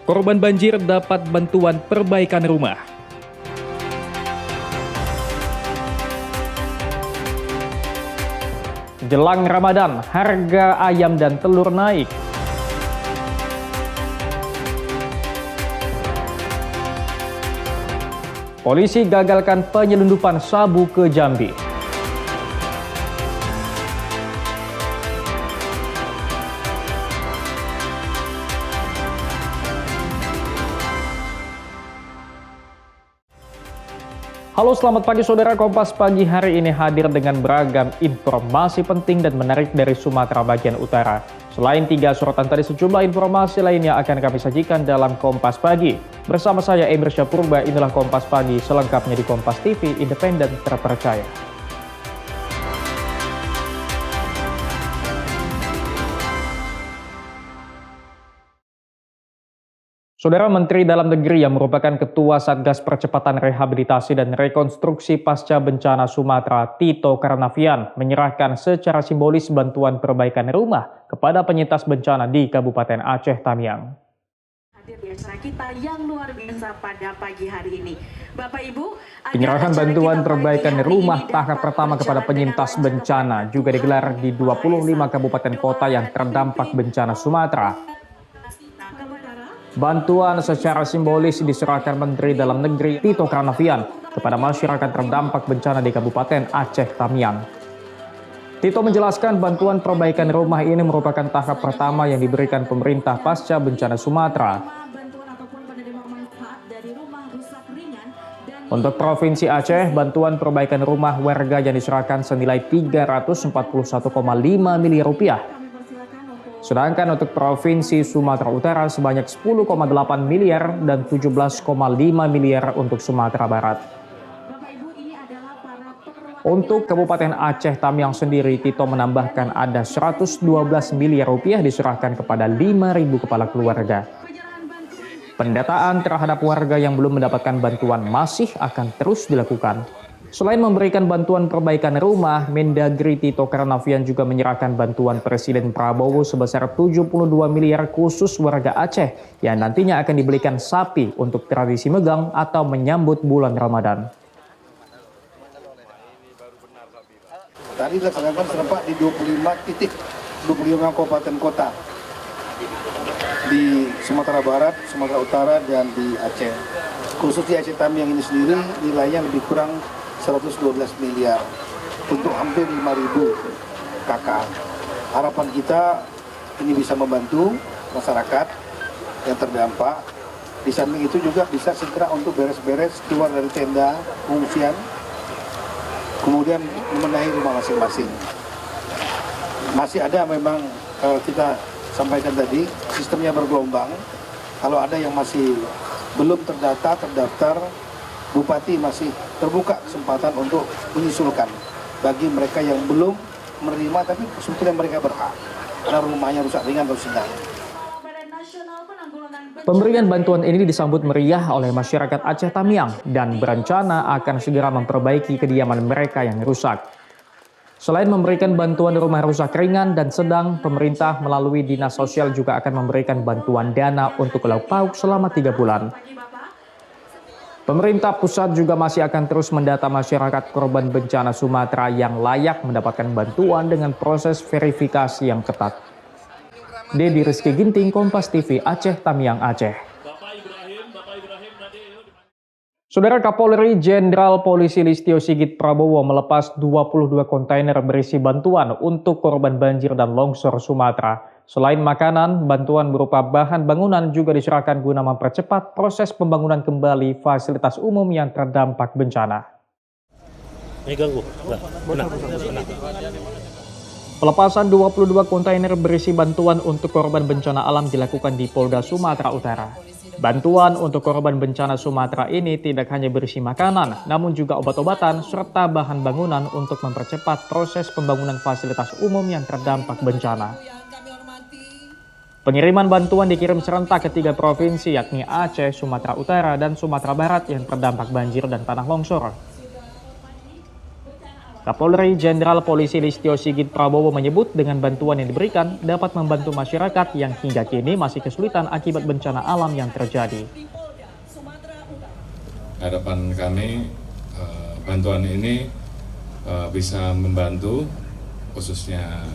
Korban banjir dapat bantuan perbaikan rumah. Jelang Ramadan, harga ayam dan telur naik. Polisi gagalkan penyelundupan sabu ke Jambi. Halo, selamat pagi saudara. Kompas Pagi hari ini hadir dengan beragam informasi penting dan menarik dari Sumatera bagian utara. Selain 3 sorotan tadi, sejumlah informasi lainnya akan kami sajikan dalam Kompas Pagi. Bersama saya Emir Syapurba, inilah Kompas Pagi selengkapnya di Kompas TV, independen terpercaya. Saudara Menteri Dalam Negeri yang merupakan Ketua Satgas Percepatan Rehabilitasi dan Rekonstruksi Pasca Bencana Sumatera, Tito Karnavian, menyerahkan secara simbolis bantuan perbaikan rumah kepada penyintas bencana di Kabupaten Aceh Tamiang. Hadir di acara kita yang luar biasa pada pagi hari ini. Bapak Ibu, penyerahan bantuan perbaikan rumah tahap pertama kepada penyintas bencana juga digelar di 25 kabupaten kota yang terdampak bencana Sumatera. Bantuan secara simbolis diserahkan Menteri Dalam Negeri Tito Karnavian kepada masyarakat terdampak bencana di Kabupaten Aceh Tamiang. Tito menjelaskan bantuan perbaikan rumah ini merupakan tahap pertama yang diberikan pemerintah pasca bencana Sumatera. Untuk Provinsi Aceh, bantuan perbaikan rumah warga yang diserahkan senilai 341,5 miliar rupiah. Sedangkan untuk Provinsi Sumatera Utara sebanyak 10,8 miliar dan 17,5 miliar untuk Sumatera Barat. Untuk Kabupaten Aceh Tamiang sendiri, Tito menambahkan ada 112 miliar rupiah diserahkan kepada 5.000 kepala keluarga. Pendataan terhadap warga yang belum mendapatkan bantuan masih akan terus dilakukan. Selain memberikan bantuan perbaikan rumah, Mendagri Tito Karnavian juga menyerahkan bantuan Presiden Prabowo sebesar 72 miliar khusus warga Aceh yang nantinya akan dibelikan sapi untuk tradisi megang atau menyambut bulan Ramadan. Tadi dilaksanakan serentak di 25 titik, 25 kabupaten kota di Sumatera Barat, Sumatera Utara, dan di Aceh. Khusus di Aceh Tamiang ini sendiri nilainya lebih kurang 112 miliar untuk hampir 5.000 KK. Harapan kita ini bisa membantu masyarakat yang terdampak. Di samping itu juga bisa segera untuk beres-beres keluar dari tenda pengungsian, kemudian membenahi rumah masing-masing. Masih ada memang kita sampaikan tadi, sistemnya bergelombang. Kalau ada yang masih belum terdaftar, Bupati masih terbuka kesempatan untuk mengusulkan bagi mereka yang belum menerima tapi sebetulnya mereka berhak karena rumahnya rusak ringan atau sedang. Pemberian bantuan ini disambut meriah oleh masyarakat Aceh Tamiang dan berencana akan segera memperbaiki kediaman mereka yang rusak. Selain memberikan bantuan rumah rusak ringan dan sedang, pemerintah melalui Dinas Sosial juga akan memberikan bantuan dana untuk lauk pauk selama 3 bulan. Pemerintah pusat juga masih akan terus mendata masyarakat korban bencana Sumatera yang layak mendapatkan bantuan dengan proses verifikasi yang ketat. Dedi Rizky Ginting, Kompas TV, Aceh Tamiang, Aceh. Saudara Kapolri Jenderal Polisi Listio Sigit Prabowo melepas 22 kontainer berisi bantuan untuk korban banjir dan longsor Sumatera. Selain makanan, bantuan berupa bahan bangunan juga diserahkan guna mempercepat proses pembangunan kembali fasilitas umum yang terdampak bencana. Pelepasan 22 kontainer berisi bantuan untuk korban bencana alam dilakukan di Polda Sumatera Utara. Bantuan untuk korban bencana Sumatera ini tidak hanya berisi makanan, namun juga obat-obatan serta bahan bangunan untuk mempercepat proses pembangunan fasilitas umum yang terdampak bencana. Pengiriman bantuan dikirim serentak ke 3 provinsi yakni Aceh, Sumatera Utara, dan Sumatera Barat yang terdampak banjir dan tanah longsor. Kapolri Jenderal Polisi Listio Sigit Prabowo menyebut dengan bantuan yang diberikan dapat membantu masyarakat yang hingga kini masih kesulitan akibat bencana alam yang terjadi. Harapan kami bantuan ini bisa membantu khususnya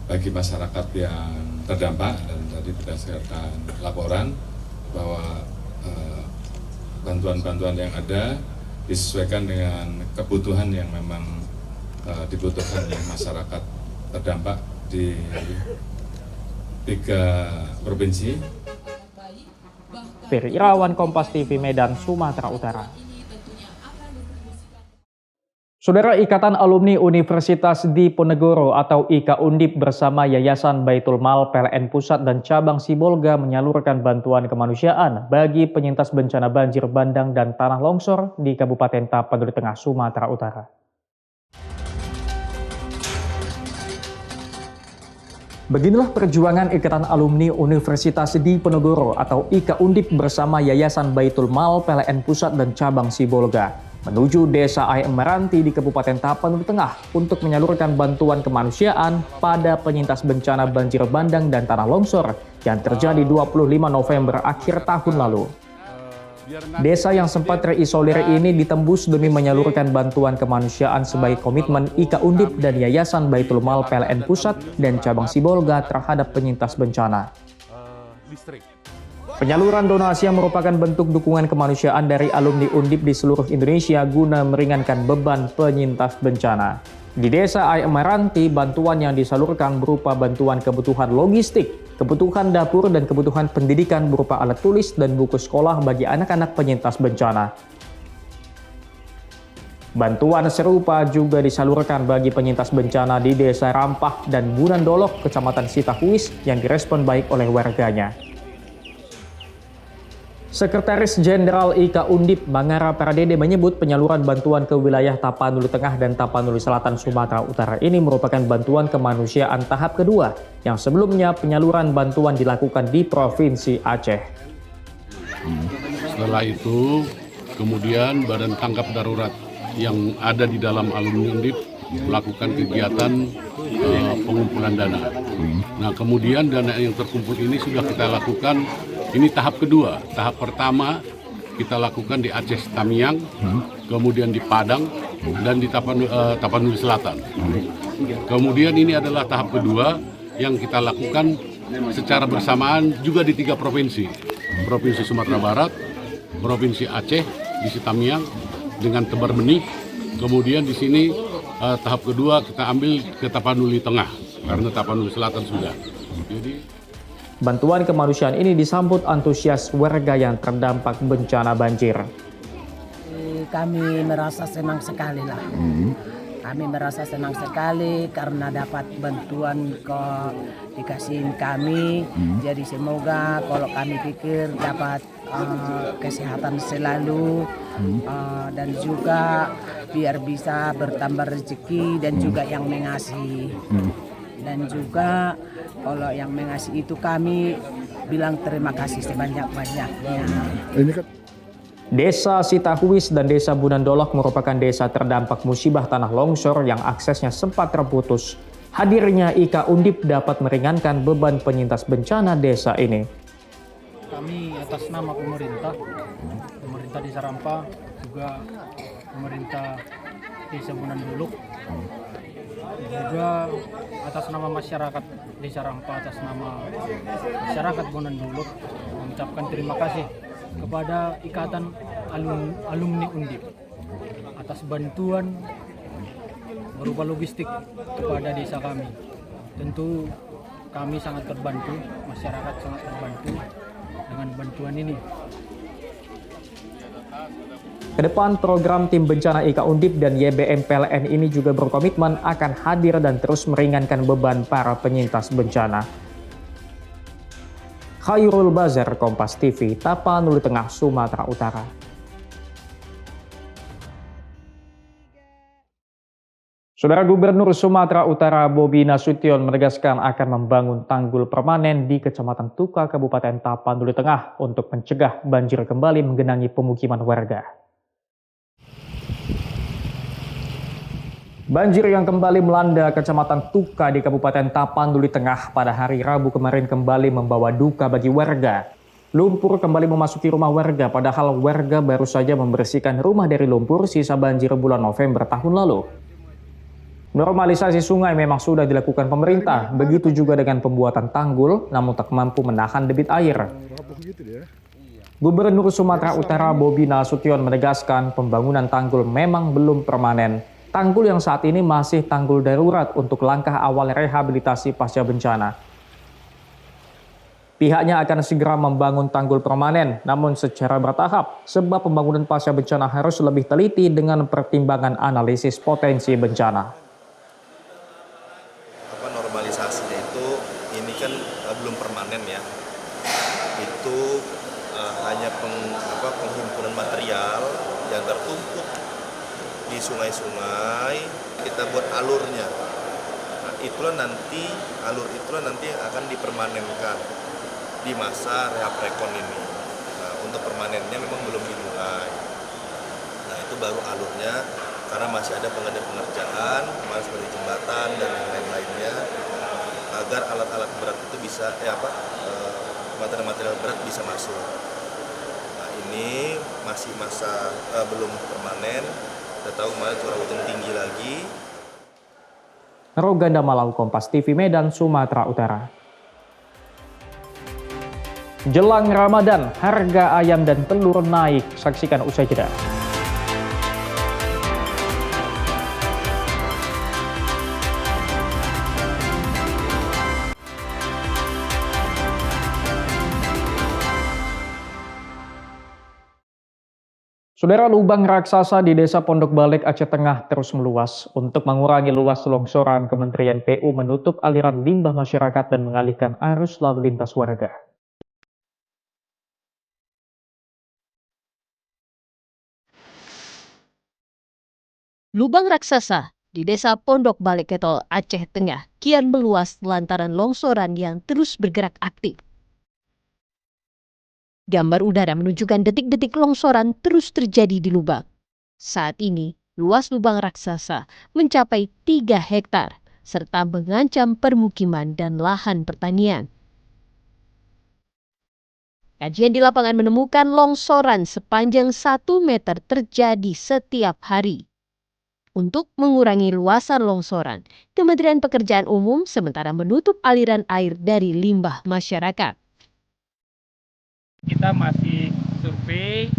bagi masyarakat yang terdampak, dan tadi berdasarkan laporan bahwa bantuan-bantuan yang ada disesuaikan dengan kebutuhan yang memang dibutuhkan oleh masyarakat terdampak di 3 provinsi. Ferry Irawan, Kompas TV, Medan, Sumatera Utara. Saudara, Ikatan Alumni Universitas Diponegoro atau IKA Undip bersama Yayasan Baitul Mal PLN Pusat dan Cabang Sibolga menyalurkan bantuan kemanusiaan bagi penyintas bencana banjir bandang dan tanah longsor di Kabupaten Tapanuli Tengah, Sumatera Utara. Beginilah perjuangan Ikatan Alumni Universitas Diponegoro atau IKA Undip bersama Yayasan Baitul Mal PLN Pusat dan Cabang Sibolga menuju Desa Ayem Meranti di Kabupaten Tapanuli Tengah untuk menyalurkan bantuan kemanusiaan pada penyintas bencana banjir bandang dan tanah longsor yang terjadi 25 November akhir tahun lalu. Desa yang sempat terisolir ini ditembus demi menyalurkan bantuan kemanusiaan sebagai komitmen IKA Undip dan Yayasan Baitul Mal PLN Pusat dan Cabang Sibolga terhadap penyintas bencana. Penyaluran donasi yang merupakan bentuk dukungan kemanusiaan dari alumni Undip di seluruh Indonesia guna meringankan beban penyintas bencana. Di Desa Ayem Meranti, bantuan yang disalurkan berupa bantuan kebutuhan logistik, kebutuhan dapur, dan kebutuhan pendidikan berupa alat tulis dan buku sekolah bagi anak-anak penyintas bencana. Bantuan serupa juga disalurkan bagi penyintas bencana di Desa Rampah dan Bunan Dolok, Kecamatan Sitahuis yang direspon baik oleh warganya. Sekretaris Jenderal IKA Undip Mangara Pradede menyebut penyaluran bantuan ke wilayah Tapanuli Tengah dan Tapanuli Selatan Sumatera Utara ini merupakan bantuan kemanusiaan tahap kedua yang sebelumnya penyaluran bantuan dilakukan di Provinsi Aceh. Setelah itu kemudian Badan Tanggap Darurat yang ada di dalam alumni Undip melakukan kegiatan pengumpulan dana. Nah, kemudian dana yang terkumpul ini sudah kita lakukan. Ini tahap kedua. Tahap pertama kita lakukan di Aceh Tamiang, kemudian di Padang, dan di Tapanuli Selatan. Kemudian ini adalah tahap kedua yang kita lakukan secara bersamaan juga di 3 provinsi. Provinsi Sumatera Barat, Provinsi Aceh di Sitamiang dengan Tebar Benih. Kemudian di sini tahap kedua kita ambil ke Tapanuli Tengah karena Tapanuli Selatan sudah. Jadi bantuan kemanusiaan ini disambut antusias warga yang terdampak bencana banjir. Kami merasa senang sekali lah. Kami merasa senang sekali karena dapat bantuan dikasihin kami. Jadi semoga kalau kami pikir dapat kesehatan selalu dan juga biar bisa bertambah rezeki dan juga yang mengasih. Dan juga kalau yang mengasih itu kami bilang terima kasih sebanyak-banyaknya. Desa Sitahuis dan Desa Bunan Dolok merupakan desa terdampak musibah tanah longsor yang aksesnya sempat terputus. Hadirnya IKA Undip dapat meringankan beban penyintas bencana desa ini. Kami atas nama pemerintah Desa Rampah, juga pemerintah Desa Bunan Dolok, juga atas nama masyarakat Desa Rampah, atas nama masyarakat Bunan Dolok mengucapkan terima kasih kepada Ikatan Alumni Undip atas bantuan berupa logistik kepada desa kami. Tentu kami sangat terbantu, masyarakat sangat terbantu dengan bantuan ini. Kedepan program tim bencana IKA Undip dan YBM PLN ini juga berkomitmen akan hadir dan terus meringankan beban para penyintas bencana. Khairul Bazar, Kompas TV, Tapanuli Tengah, Sumatera Utara. Saudara Gubernur Sumatera Utara Bobi Nasution menegaskan akan membangun tanggul permanen di Kecamatan Tuka, Kabupaten Tapanuli Tengah untuk mencegah banjir kembali menggenangi pemukiman warga. Banjir yang kembali melanda Kecamatan Tuka di Kabupaten Tapanuli Tengah pada hari Rabu kemarin kembali membawa duka bagi warga. Lumpur kembali memasuki rumah warga, padahal warga baru saja membersihkan rumah dari lumpur sisa banjir bulan November tahun lalu. Normalisasi sungai memang sudah dilakukan pemerintah, begitu juga dengan pembuatan tanggul, namun tak mampu menahan debit air. Gubernur Sumatera Utara Bobi Nasution menegaskan pembangunan tanggul memang belum permanen. Tanggul yang saat ini masih tanggul darurat untuk langkah awal rehabilitasi pasca bencana. Pihaknya akan segera membangun tanggul permanen, namun secara bertahap, sebab pembangunan pasca bencana harus lebih teliti dengan pertimbangan analisis potensi bencana. Normalisasinya itu, ini kan belum permanen ya. Itu hanya penghimpunan material yang tertumpuk di sungai-sungai, kita buat alurnya. Nah, alur itulah nanti akan dipermanenkan di masa rehab-rekon ini. Nah, untuk permanennya memang belum dimulai. Nah, itu baru alurnya, karena masih ada pengerjaan, seperti jembatan dan yang lain-lainnya, agar alat-alat berat itu bisa, material-material berat bisa masuk. Nah, ini masih masa belum permanen. Kita tahu kemarin curah hujan tinggi lagi. Roganda Malau, Kompas TV, Medan, Sumatera Utara. Jelang Ramadan, harga ayam dan telur naik. Saksikan usai jeda. Saudara, lubang raksasa di Desa Pondok Balik, Aceh Tengah terus meluas. Untuk mengurangi luas longsoran, Kementerian PU menutup aliran limbah masyarakat dan mengalihkan arus lalu lintas warga. Lubang raksasa di Desa Pondok Balik Ketol, Aceh Tengah kian meluas lantaran longsoran yang terus bergerak aktif. Gambar udara menunjukkan detik-detik longsoran terus terjadi di lubang. Saat ini, luas lubang raksasa mencapai 3 hektar, serta mengancam permukiman dan lahan pertanian. Kajian di lapangan menemukan longsoran sepanjang 1 meter terjadi setiap hari. Untuk mengurangi luasan longsoran, Kementerian Pekerjaan Umum sementara menutup aliran air dari limbah masyarakat. Kita masih survei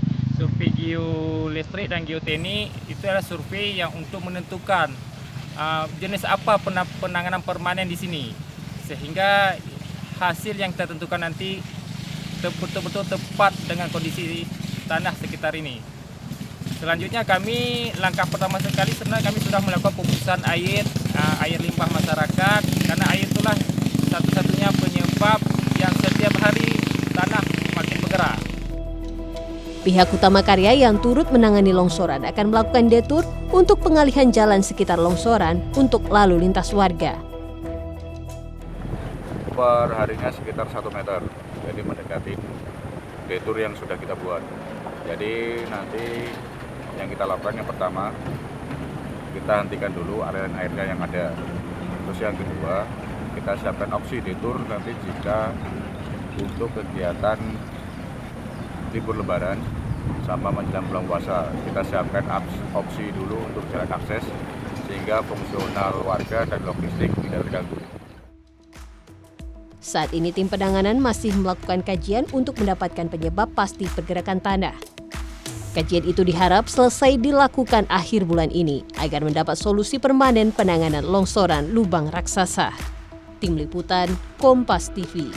geolistrik dan geoteknik. Itu adalah survei yang untuk menentukan jenis apa penanganan permanen di sini, sehingga hasil yang kita tentukan nanti betul-betul tepat dengan kondisi tanah sekitar ini. Selanjutnya langkah pertama sekali sebenarnya kami sudah melakukan pembusuhan air limbah masyarakat, karena air itulah satu-satunya penyebab yang setiap hari tanah makin bergerak. Pihak Utama Karya yang turut menangani longsoran akan melakukan detur untuk pengalihan jalan sekitar longsoran untuk lalu lintas warga. Per harinya sekitar 1 meter, jadi mendekati detur yang sudah kita buat. Jadi nanti yang kita lakukan yang pertama, kita hentikan dulu aliran airnya yang ada. Terus yang kedua, kita siapkan opsi detur nanti jika untuk kegiatan libur lebaran sama menjelang bulan puasa, kita siapkan opsi dulu untuk jalan akses sehingga fungsional warga dan logistik tidak terganggu. Saat ini tim penanganan masih melakukan kajian untuk mendapatkan penyebab pasti pergerakan tanah. Kajian itu diharap selesai dilakukan akhir bulan ini agar mendapat solusi permanen penanganan longsoran lubang raksasa. Tim Liputan, Kompas TV.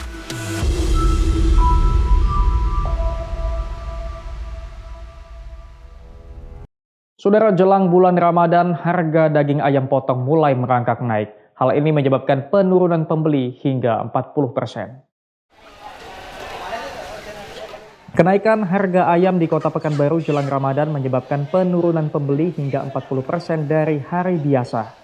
Saudara, jelang bulan Ramadan, harga daging ayam potong mulai merangkak naik. Hal ini menyebabkan penurunan pembeli hingga 40%. Kenaikan harga ayam di Kota Pekanbaru jelang Ramadan menyebabkan penurunan pembeli hingga 40% dari hari biasa.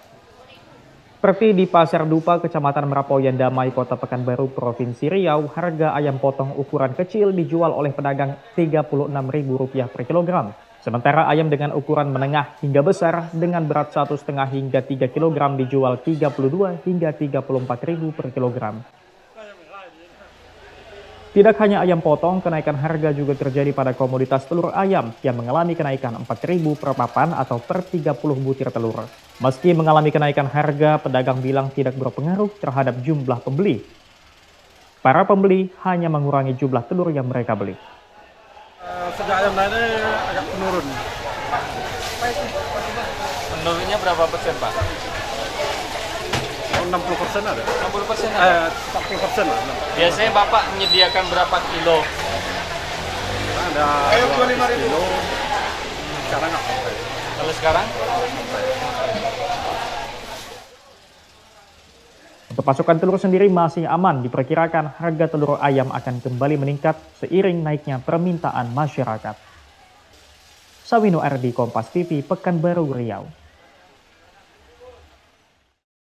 Seperti di Pasar Dupa, Kecamatan Merapoyan Damai, Kota Pekanbaru, Provinsi Riau, harga ayam potong ukuran kecil dijual oleh pedagang Rp36.000 per kilogram. Sementara ayam dengan ukuran menengah hingga besar dengan berat 1,5 hingga 3 kg dijual 32 hingga 34.000 per kilogram. Tidak hanya ayam potong, kenaikan harga juga terjadi pada komoditas telur ayam yang mengalami kenaikan 4.000 per papan atau per 30 butir telur. Meski mengalami kenaikan harga, pedagang bilang tidak berpengaruh terhadap jumlah pembeli. Para pembeli hanya mengurangi jumlah telur yang mereka beli. Sejak ayam naik agak menurun. Menurunnya berapa persen, Pak? 60% ada. 60% ada? 40% lah. Biasanya Bapak menyediakan berapa kilo? Ada 25.000 kilo. Sekarang nggak sampai. Kalau sekarang? Untuk pasokan telur sendiri masih aman, diperkirakan harga telur ayam akan kembali meningkat seiring naiknya permintaan masyarakat. Sawino Ardi, Kompas TV, Pekanbaru, Riau.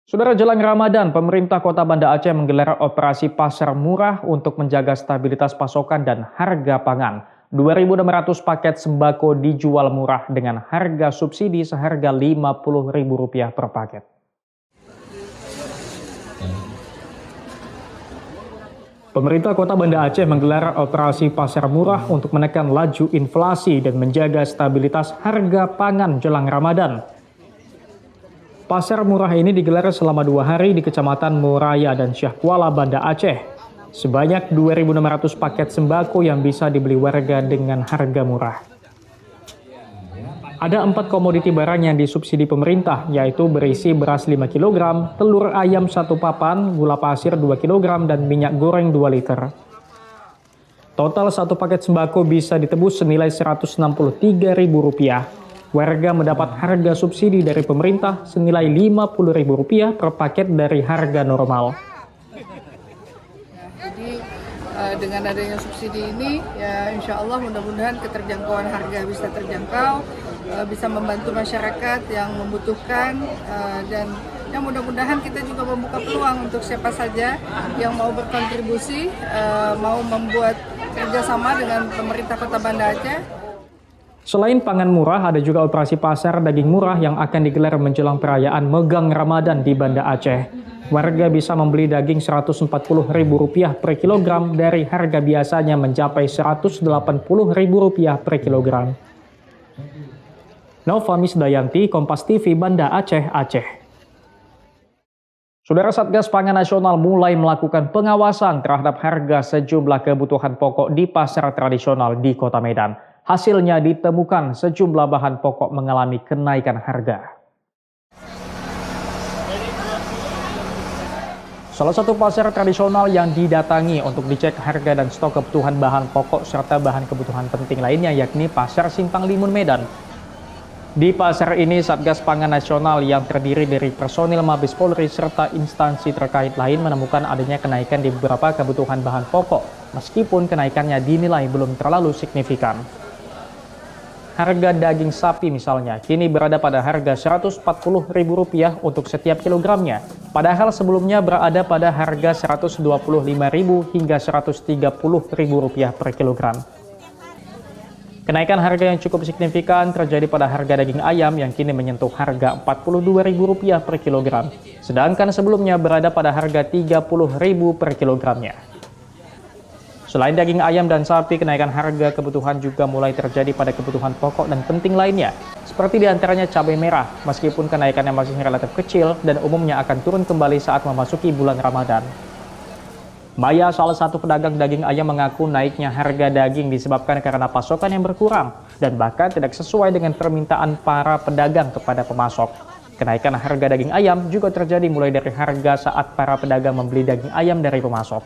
Saudara, jelang Ramadan, pemerintah Kota Banda Aceh menggelar operasi pasar murah untuk menjaga stabilitas pasokan dan harga pangan. 2.600 paket sembako dijual murah dengan harga subsidi seharga Rp50.000 per paket. Pemerintah Kota Banda Aceh menggelar operasi pasar murah untuk menekan laju inflasi dan menjaga stabilitas harga pangan jelang Ramadan. Pasar murah ini digelar selama 2 hari di Kecamatan Moraya dan Syahkuala, Banda Aceh. Sebanyak 2.600 paket sembako yang bisa dibeli warga dengan harga murah. Ada 4 komoditi barang yang disubsidi pemerintah, yaitu berisi beras 5 kg, telur ayam 1 papan, gula pasir 2 kg, dan minyak goreng 2 liter. Total 1 paket sembako bisa ditebus senilai Rp163.000. Warga mendapat harga subsidi dari pemerintah senilai Rp50.000 per paket dari harga normal. Jadi dengan adanya subsidi ini, ya insya Allah mudah-mudahan keterjangkauan harga bisa terjangkau, bisa membantu masyarakat yang membutuhkan, dan yang mudah-mudahan kita juga membuka peluang untuk siapa saja yang mau berkontribusi, mau membuat kerjasama dengan pemerintah Kota Banda Aceh. Selain pangan murah, ada juga operasi pasar daging murah yang akan digelar menjelang perayaan Megang Ramadan di Banda Aceh. Warga bisa membeli daging Rp140.000 per kilogram dari harga biasanya mencapai Rp180.000 per kilogram. Nova Misdayanti, Kompas TV, Banda Aceh, Aceh. Saudara, Satgas Pangan Nasional mulai melakukan pengawasan terhadap harga sejumlah kebutuhan pokok di pasar tradisional di Kota Medan. Hasilnya ditemukan sejumlah bahan pokok mengalami kenaikan harga. Salah satu pasar tradisional yang didatangi untuk dicek harga dan stok kebutuhan bahan pokok serta bahan kebutuhan penting lainnya yakni Pasar Simpang Limun, Medan. Di pasar ini, Satgas Pangan Nasional yang terdiri dari personil Mabes Polri serta instansi terkait lain menemukan adanya kenaikan di beberapa kebutuhan bahan pokok, meskipun kenaikannya dinilai belum terlalu signifikan. Harga daging sapi misalnya kini berada pada harga Rp140.000 untuk setiap kilogramnya, padahal sebelumnya berada pada harga Rp125.000 hingga Rp130.000 per kilogram. Kenaikan harga yang cukup signifikan terjadi pada harga daging ayam yang kini menyentuh harga Rp42.000 per kilogram, sedangkan sebelumnya berada pada harga Rp30.000 per kilogramnya. Selain daging ayam dan sapi, kenaikan harga kebutuhan juga mulai terjadi pada kebutuhan pokok dan penting lainnya, seperti diantaranya cabai merah, meskipun kenaikannya masih relatif kecil dan umumnya akan turun kembali saat memasuki bulan Ramadan. Maya, salah satu pedagang daging ayam, mengaku naiknya harga daging disebabkan karena pasokan yang berkurang dan bahkan tidak sesuai dengan permintaan para pedagang kepada pemasok. Kenaikan harga daging ayam juga terjadi mulai dari harga saat para pedagang membeli daging ayam dari pemasok.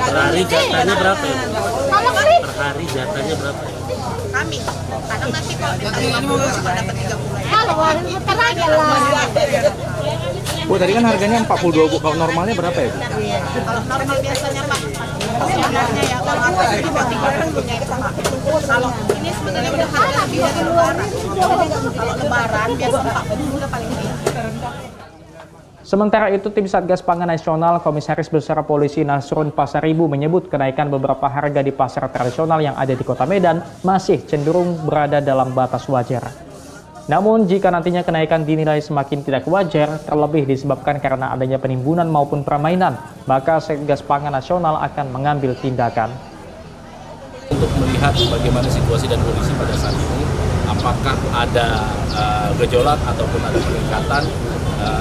Per hari jatahnya berapa ya? Per hari jatahnya berapa? Kami, kadang nanti kalau dapat 30. Bu, tadi kan harganya 42, Bu. Kalau normalnya berapa ya, Bu? Kalau normal biasanya, Pak. Sebenarnya ya, kalau atas itu 3 punya kita nggak. Kalau ini sebenarnya udah harga lebih dari lebaran. Kalau lebaran biasa 40 udah paling tinggi. Sementara itu, tim Satgas Pangan Nasional Komisaris Besar Polisi Nasrun Pasaribu menyebut kenaikan beberapa harga di pasar tradisional yang ada di Kota Medan masih cenderung berada dalam batas wajar. Namun, jika nantinya kenaikan dinilai semakin tidak wajar, terlebih disebabkan karena adanya penimbunan maupun permainan, maka Satgas Pangan Nasional akan mengambil tindakan. Untuk melihat bagaimana situasi dan kondisi pada saat ini, apakah ada gejolak ataupun ada peningkatan.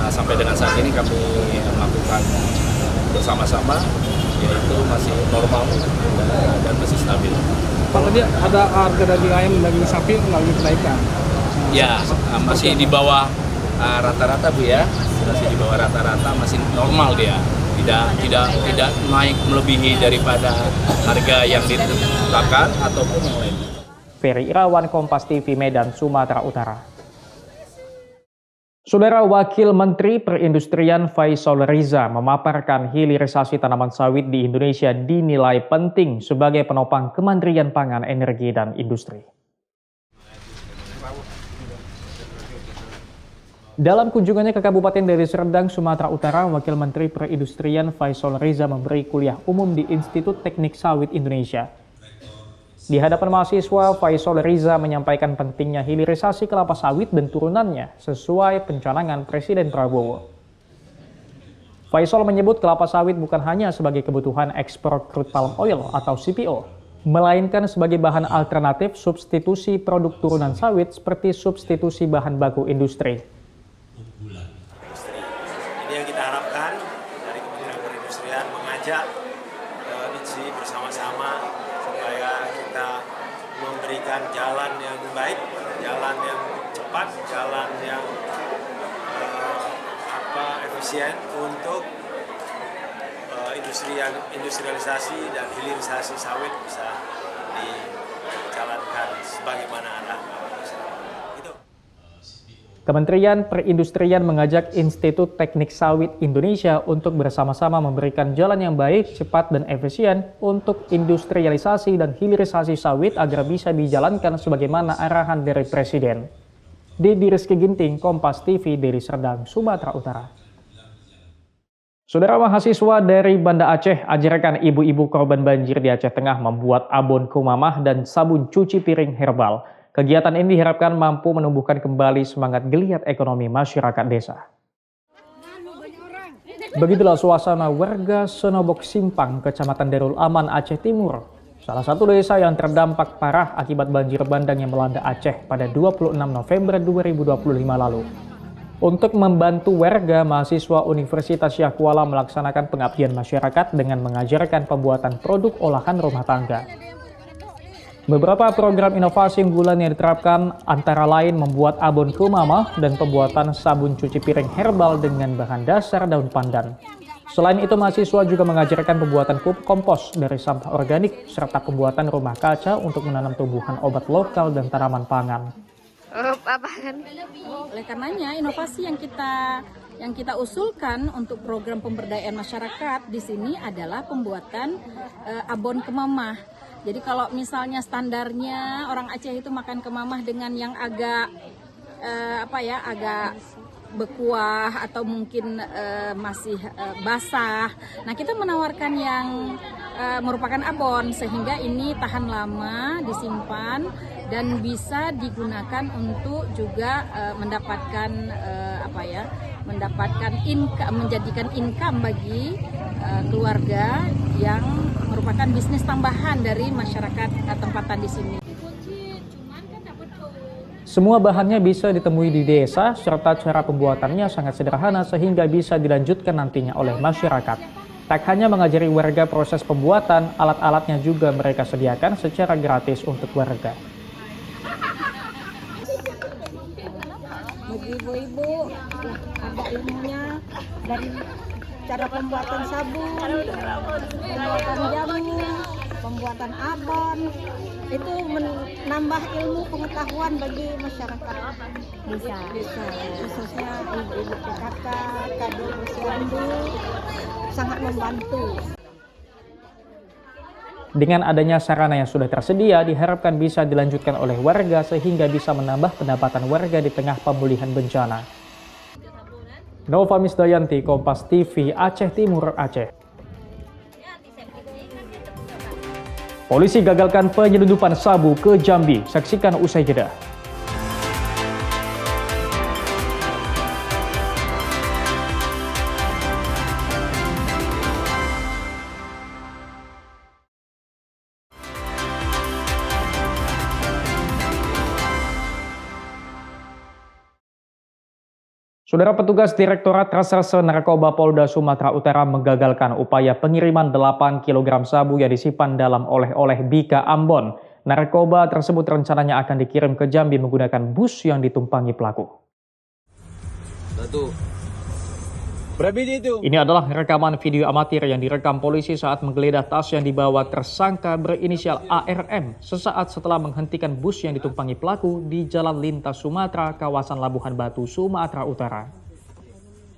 Sampai dengan saat ini kami melakukan bersama-sama, yaitu masih normal dan masih stabil. Pak, tadi ada harga daging ayam dan daging sapi mengalami kenaikan. Ya, masih di bawah rata-rata Bu ya, masih di bawah rata-rata, masih normal dia. Tidak naik melebihi daripada harga yang ditetapkan ataupun yang lain. Ferry Irawan, Kompas TV, Medan, Sumatera Utara. Saudara Wakil Menteri Perindustrian Faisal Riza memaparkan hilirisasi tanaman sawit di Indonesia dinilai penting sebagai penopang Kementerian Pangan, Energi, dan Industri. Dalam kunjungannya ke Kabupaten Deli Serdang, Sumatera Utara, Wakil Menteri Perindustrian Faisal Riza memberi kuliah umum di Institut Teknik Sawit Indonesia. Di hadapan mahasiswa, Faisal Riza menyampaikan pentingnya hilirisasi kelapa sawit dan turunannya sesuai pencanangan Presiden Prabowo. Faisal menyebut kelapa sawit bukan hanya sebagai kebutuhan ekspor crude palm oil atau CPO, melainkan sebagai bahan alternatif substitusi produk turunan sawit seperti substitusi bahan baku industri. Ini yang kita harapkan dari Kementerian Perindustrian, mengajak ITSI bersama-sama supaya kita memberikan jalan yang baik, jalan yang cepat, jalan yang efisien untuk industrialisasi dan hilirisasi sawit bisa dijalankan sebagaimana arahnya. Kementerian Perindustrian mengajak Institut Teknik Sawit Indonesia untuk bersama-sama memberikan jalan yang baik, cepat, dan efisien untuk industrialisasi dan hilirisasi sawit agar bisa dijalankan sebagaimana arahan dari Presiden. Dedi Rizky Ginting, Kompas TV, Deli Serdang, Sumatera Utara. Saudara mahasiswa dari Banda Aceh ajarkan ibu-ibu korban banjir di Aceh Tengah membuat abon kumamah dan sabun cuci piring herbal. Kegiatan ini diharapkan mampu menumbuhkan kembali semangat geliat ekonomi masyarakat desa. Begitulah suasana warga Senobok Simpang, Kecamatan Darul Aman, Aceh Timur. Salah satu desa yang terdampak parah akibat banjir bandang yang melanda Aceh pada 26 November 2025 lalu. Untuk membantu warga, mahasiswa Universitas Syah Kuala melaksanakan pengabdian masyarakat dengan mengajarkan pembuatan produk olahan rumah tangga. Beberapa program inovasi unggulan yang diterapkan antara lain membuat abon kumamah dan pembuatan sabun cuci piring herbal dengan bahan dasar daun pandan. Selain itu, mahasiswa juga mengajarkan pembuatan pupuk kompos dari sampah organik serta pembuatan rumah kaca untuk menanam tumbuhan obat lokal dan tanaman pangan. Oleh karenanya, inovasi yang kita usulkan untuk program pemberdayaan masyarakat di sini adalah pembuatan abon kemamah. Jadi kalau misalnya standarnya orang Aceh itu makan kemamah dengan yang agak agak berkuah atau mungkin masih basah. Nah, kita menawarkan yang merupakan abon sehingga ini tahan lama, disimpan dan bisa digunakan untuk juga mendapatkan menjadikan income bagi keluarga yang merupakan bisnis tambahan dari masyarakat tempatan di sini. Semua bahannya bisa ditemui di desa, serta cara pembuatannya sangat sederhana sehingga bisa dilanjutkan nantinya oleh masyarakat. Tak hanya mengajari warga proses pembuatan, alat-alatnya juga mereka sediakan secara gratis untuk warga. Bagi ibu-ibu ada ilmunya dari cara pembuatan sabun, pembuatan jamu, pembuatan abon, itu menambah ilmu pengetahuan bagi masyarakat. Bisa. Khususnya ibu-ibu PKK, Kado Posyandu, sangat membantu. Dengan adanya sarana yang sudah tersedia, diharapkan bisa dilanjutkan oleh warga sehingga bisa menambah pendapatan warga di tengah pemulihan bencana. Nova Misdayanti, Kompas TV, Aceh Timur, Aceh. Polisi gagalkan penyelundupan sabu ke Jambi. Saksikan usai jeda. Saudara, petugas Direktorat Reserse Narkoba Polda Sumatera Utara menggagalkan upaya pengiriman 8 kg sabu yang disimpan dalam oleh-oleh Bika Ambon. Narkoba tersebut rencananya akan dikirim ke Jambi menggunakan bus yang ditumpangi pelaku. Ini adalah rekaman video amatir yang direkam polisi saat menggeledah tas yang dibawa tersangka berinisial ARM sesaat setelah menghentikan bus yang ditumpangi pelaku di Jalan Lintas Sumatera, kawasan Labuhan Batu, Sumatera Utara.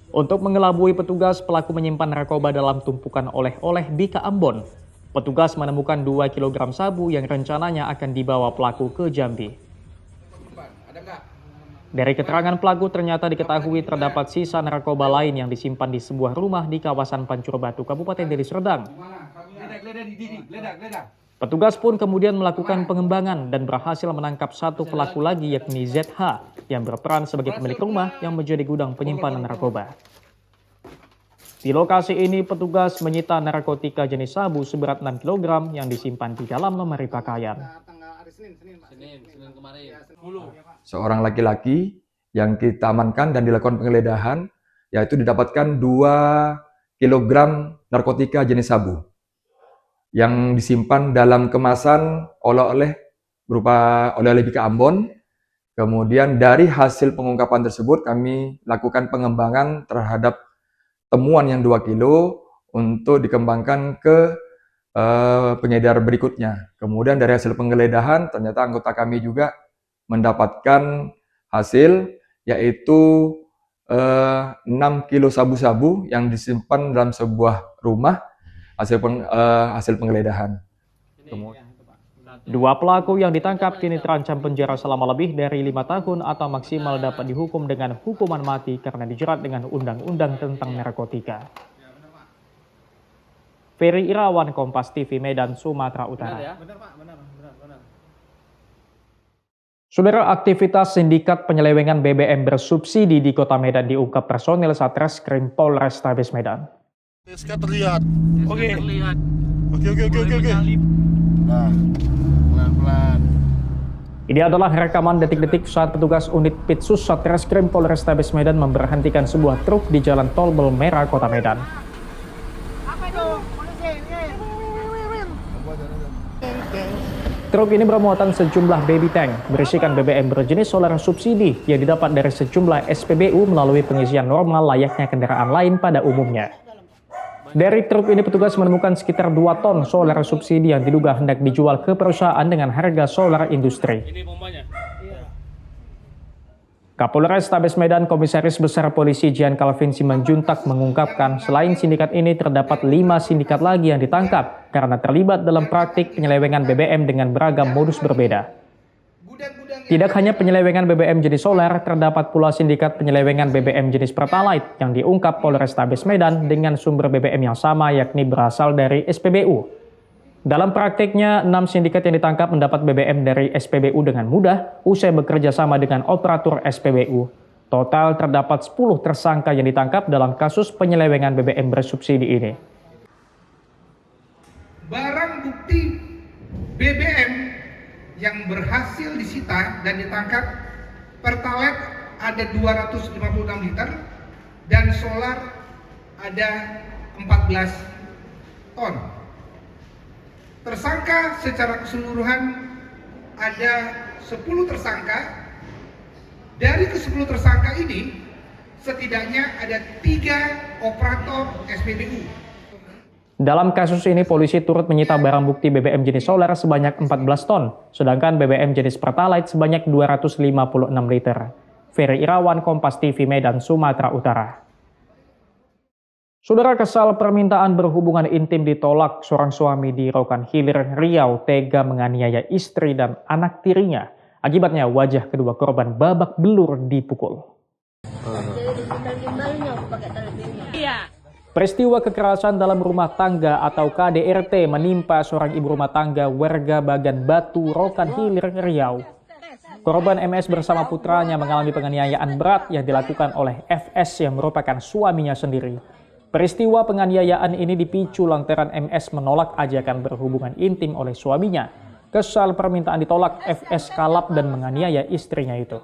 Untuk mengelabui petugas, pelaku menyimpan narkoba dalam tumpukan oleh-oleh Bika Ambon. Petugas menemukan 2 kg sabu yang rencananya akan dibawa pelaku ke Jambi. Dari keterangan pelaku ternyata diketahui terdapat sisa narkoba lain yang disimpan di sebuah rumah di kawasan Pancur Batu, Kabupaten Deli Serdang. Petugas pun kemudian melakukan pengembangan dan berhasil menangkap satu pelaku lagi yakni ZH yang berperan sebagai pemilik rumah yang menjadi gudang penyimpanan narkoba. Di lokasi ini petugas menyita narkotika jenis sabu seberat 6 kg yang disimpan di dalam lemari pakaian. Seorang laki-laki yang kita amankan dan dilakukan penggeledahan, yaitu didapatkan 2 kg narkotika jenis sabu yang disimpan dalam kemasan oleh-oleh berupa oleh-oleh Bika Ambon. Kemudian dari hasil pengungkapan tersebut kami lakukan pengembangan terhadap temuan yang 2 kilo untuk dikembangkan ke pengedar berikutnya. Kemudian dari hasil penggeledahan ternyata anggota kami juga mendapatkan hasil yaitu 6 kilo sabu-sabu yang disimpan dalam sebuah rumah hasil penggeledahan. Dua pelaku yang ditangkap kini terancam penjara selama lebih dari 5 tahun atau maksimal dapat dihukum dengan hukuman mati karena dijerat dengan undang-undang tentang narkotika. Ferry Irawan, Kompas TV, Medan, Sumatera Utara. Saudara, aktivitas sindikat penyelewengan BBM bersubsidi di Kota Medan diungkap personil Satreskrim Polrestabes Medan. SK terlihat. Oke. Nah, pelan-pelan. Ini adalah rekaman detik-detik saat petugas unit Pitsus Satreskrim Polrestabes Medan memberhentikan sebuah truk di Jalan Tol Belmera, Kota Medan. Truk ini bermuatan sejumlah baby tank berisikan BBM berjenis solar subsidi yang didapat dari sejumlah SPBU melalui pengisian normal layaknya kendaraan lain pada umumnya. Dari truk ini petugas menemukan sekitar 2 ton solar subsidi yang diduga hendak dijual ke perusahaan dengan harga solar industri. Kapolres Tabes Medan Komisaris Besar Polisi Jian Calvin Simanjuntak mengungkapkan selain sindikat ini terdapat 5 sindikat lagi yang ditangkap karena terlibat dalam praktik penyelewengan BBM dengan beragam modus berbeda. Tidak hanya penyelewengan BBM jenis solar, terdapat pula sindikat penyelewengan BBM jenis Pertalite yang diungkap Polres Tabes Medan dengan sumber BBM yang sama yakni berasal dari SPBU. Dalam praktiknya, 6 sindikat yang ditangkap mendapat BBM dari SPBU dengan mudah usai bekerja sama dengan operator SPBU. Total terdapat 10 tersangka yang ditangkap dalam kasus penyelewengan BBM bersubsidi ini. Barang bukti BBM yang berhasil disita dan ditangkap, Pertalite ada 256 liter dan solar ada 14 ton. Tersangka secara keseluruhan ada 10 tersangka. Dari ke-10 tersangka ini setidaknya ada 3 operator SPBU. Dalam kasus ini polisi turut menyita barang bukti BBM jenis solar sebanyak 14 ton, sedangkan BBM jenis Pertalite sebanyak 256 liter. Ferry Irawan, Kompas TV, Medan, Sumatera Utara. Saudara, kesal permintaan berhubungan intim ditolak, seorang suami di Rokan Hilir, Riau tega menganiaya istri dan anak tirinya. Akibatnya wajah kedua korban babak belur dipukul. Jadi Peristiwa kekerasan dalam rumah tangga atau KDRT menimpa seorang ibu rumah tangga warga Bagan Batu, Rokan Hilir, Riau. Korban MS bersama putranya mengalami penganiayaan berat yang dilakukan oleh FS yang merupakan suaminya sendiri. Peristiwa penganiayaan ini dipicu lantaran MS menolak ajakan berhubungan intim oleh suaminya. Kesal permintaan ditolak, FS kalap dan menganiaya istrinya itu.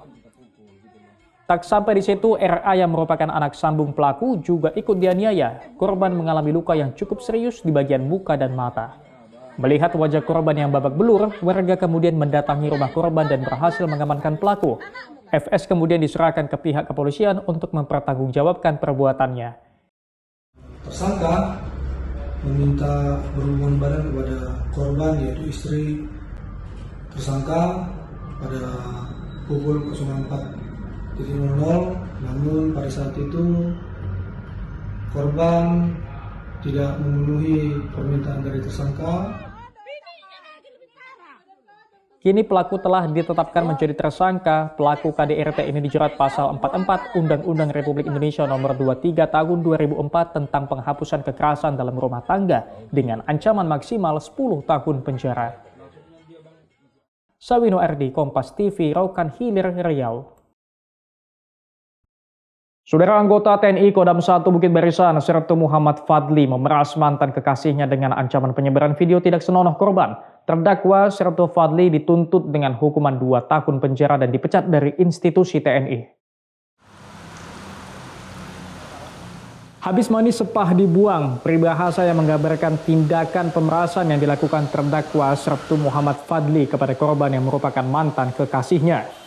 Tak sampai di situ, RA yang merupakan anak sambung pelaku juga ikut dianiaya. Korban mengalami luka yang cukup serius di bagian muka dan mata. Melihat wajah korban yang babak belur, warga kemudian mendatangi rumah korban dan berhasil mengamankan pelaku. FS kemudian diserahkan ke pihak kepolisian untuk mempertanggungjawabkan perbuatannya. Tersangka meminta berhubungan badan kepada korban, yaitu istri tersangka pada pukul 04.00, namun pada saat itu korban tidak memenuhi permintaan dari tersangka. Kini pelaku telah ditetapkan menjadi tersangka. Pelaku KDRT ini dijerat pasal 44 Undang-Undang Republik Indonesia Nomor 23 Tahun 2004 tentang penghapusan kekerasan dalam rumah tangga dengan ancaman maksimal 10 tahun penjara. Sawino RD, Kompas TV, Rokan Hilir, Riau. Saudara anggota TNI Kodam 1 Bukit Barisan, Sertu Muhammad Fadli memeras mantan kekasihnya dengan ancaman penyebaran video tidak senonoh korban. Terdakwa Sertu Fadli dituntut dengan hukuman 2 tahun penjara dan dipecat dari institusi TNI. Habis manis sepah dibuang, peribahasa yang menggambarkan tindakan pemerasan yang dilakukan terdakwa Sertu Muhammad Fadli kepada korban yang merupakan mantan kekasihnya.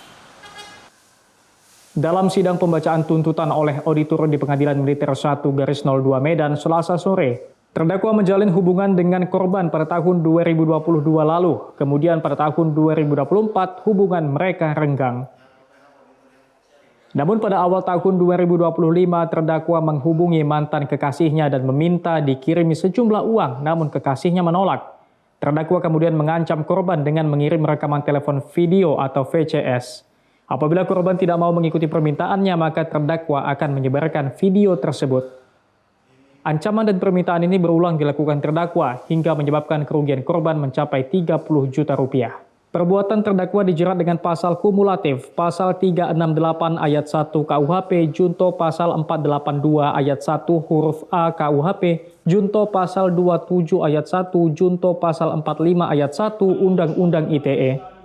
Dalam sidang pembacaan tuntutan oleh auditor di Pengadilan Militer 1/02 Medan Selasa sore, terdakwa menjalin hubungan dengan korban pada tahun 2022 lalu. Kemudian pada tahun 2024 hubungan mereka renggang. Namun pada awal tahun 2025 terdakwa menghubungi mantan kekasihnya dan meminta dikirimi sejumlah uang, namun kekasihnya menolak. Terdakwa kemudian mengancam korban dengan mengirim rekaman telepon video atau VCS. Apabila korban tidak mau mengikuti permintaannya, maka terdakwa akan menyebarkan video tersebut. Ancaman dan permintaan ini berulang dilakukan terdakwa hingga menyebabkan kerugian korban mencapai 30 juta rupiah. Perbuatan terdakwa dijerat dengan pasal kumulatif, pasal 368 ayat 1 KUHP, junto pasal 482 ayat 1 huruf A KUHP, junto pasal 27 ayat 1, junto pasal 45 ayat 1 Undang-Undang ITE.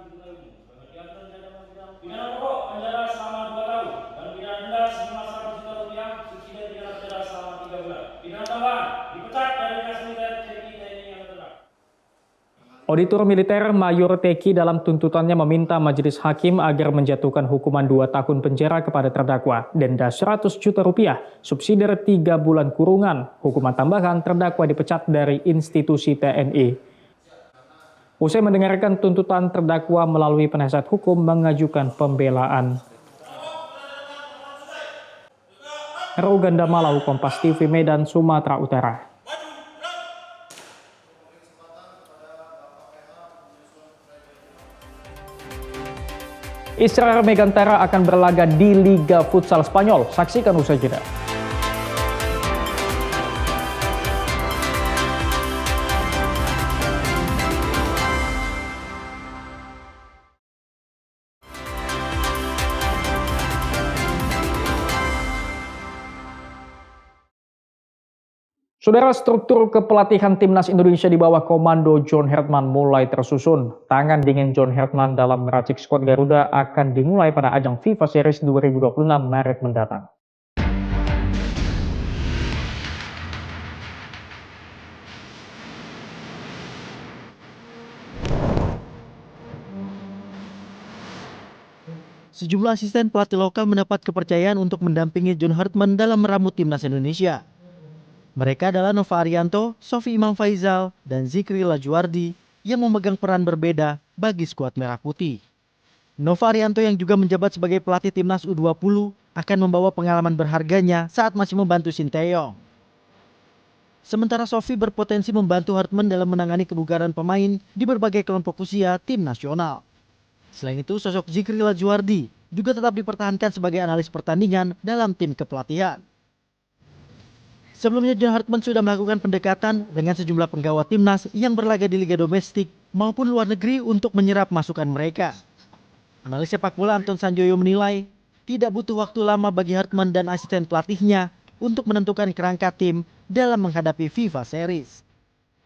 Auditor militer Mayor Teki dalam tuntutannya meminta majelis hakim agar menjatuhkan hukuman 2 tahun penjara kepada terdakwa, denda 100 juta rupiah, subsidi 3 bulan kurungan, hukuman tambahan terdakwa dipecat dari institusi TNI. Usai mendengarkan tuntutan, terdakwa melalui penasihat hukum mengajukan pembelaan. Roganda Malau, Kompas TV, Medan, Sumatera Utara. Israr Megantara akan berlaga di Liga Futsal Spanyol. Saksikan usai jeda. Saudara, struktur kepelatihan timnas Indonesia di bawah komando John Hertman mulai tersusun. Tangan dingin John Hertman dalam meracik skuad Garuda akan dimulai pada ajang FIFA Series 2026 Maret mendatang. Sejumlah asisten pelatih lokal mendapat kepercayaan untuk mendampingi John Hertman dalam meramu timnas Indonesia. Mereka adalah Nova Arianto, Sofi Imam Faizal, dan Zikri Lajuardi yang memegang peran berbeda bagi skuad Merah Putih. Nova Arianto yang juga menjabat sebagai pelatih timnas U20 akan membawa pengalaman berharganya saat masih membantu Sinteyong. Sementara Sofi berpotensi membantu Hertman dalam menangani kebugaran pemain di berbagai kelompok usia tim nasional. Selain itu, sosok Zikri Lajuardi juga tetap dipertahankan sebagai analis pertandingan dalam tim kepelatihan. Sebelumnya John Hartman sudah melakukan pendekatan dengan sejumlah penggawa timnas yang berlaga di liga domestik maupun luar negeri untuk menyerap masukan mereka. Analis sepak bola Anton Sanjoyo menilai tidak butuh waktu lama bagi Hartman dan asisten pelatihnya untuk menentukan kerangka tim dalam menghadapi FIFA Series.